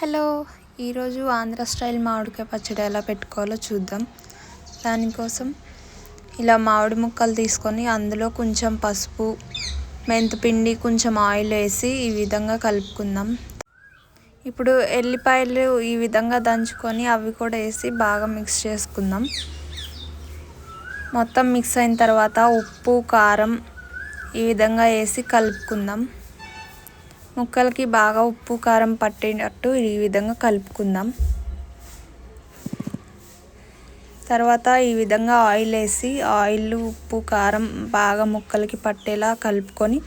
Hello, ఈరోజు Andhra style మామిడికాయ పచ్చడి ఎలా పెట్టుకోవాలో చూద్దాం. దానికోసం ఇలా మామిడి ముక్కలు తీసుకొని అందులో కొంచెం పసుపు, మెంతిపిండి, కొంచెం ఆయిల్ వేసి ఈ విధంగా కలుపుకుందాం. ఇప్పుడు ఎల్లిపాయలు ఈ విధంగా దంచుకొని అవి కూడా వేసి బాగా మిక్స్ చేసుకుందాం. మొత్తం మిక్స్ అయిన తర్వాత ఉప్పు, కారం ఈ విధంగా వేసి కలుపుకుందాం. ముక్కలకి బాగా ఉప్పు, కారం పట్టేటట్టు ఈ విధంగా కలుపుకుందాం. తర్వాత ఈ విధంగా ఆయిల్ వేసి ఆయిల్, ఉప్పు, కారం బాగా ముక్కలకి పట్టేలా కలుపుకొని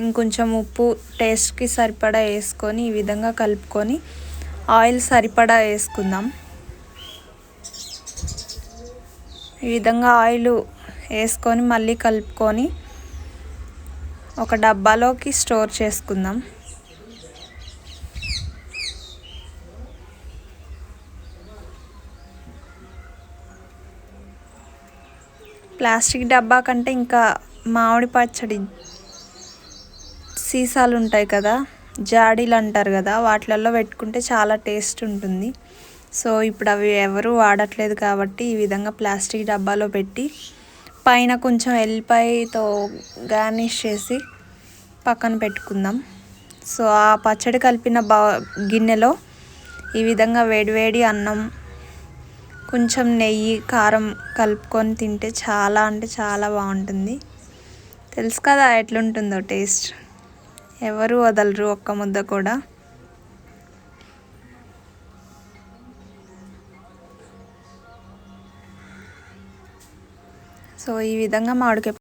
ఇంకొంచెం ఉప్పు టేస్ట్కి సరిపడా వేసుకొని ఈ విధంగా కలుపుకొని ఆయిల్ సరిపడా వేసుకుందాం. ఈ విధంగా ఆయిల్ వేసుకొని మళ్ళీ కలుపుకొని ఒక డబ్బాలోకి స్టోర్ చేసుకుందాం. ప్లాస్టిక్ డబ్బా కంటే ఇంకా మామిడి పచ్చడి సీసాలు ఉంటాయి కదా, జాడీలు అంటారు కదా, వాటిలలో పెట్టుకుంటే చాలా టేస్ట్ ఉంటుంది. సో ఇప్పుడు అవి ఎవరు వాడట్లేదు కాబట్టి ఈ విధంగా ప్లాస్టిక్ డబ్బాలో పెట్టి పైన కొంచెం ఎల్లిపాయతో గార్నిష్ చేసి పక్కన పెట్టుకుందాం. సో ఆ పచ్చడి కలిపిన గిన్నెలో ఈ విధంగా వేడివేడి అన్నం, కొంచెం నెయ్యి, కారం కలుపుకొని తింటే చాలా అంటే చాలా బాగుంటుంది. తెలుసు కదా ఎట్లుంటుందో టేస్ట్, ఎవరు వదలరు ఒక్క ముద్ద కూడా. సో ఈ విధంగా మామిడికాయ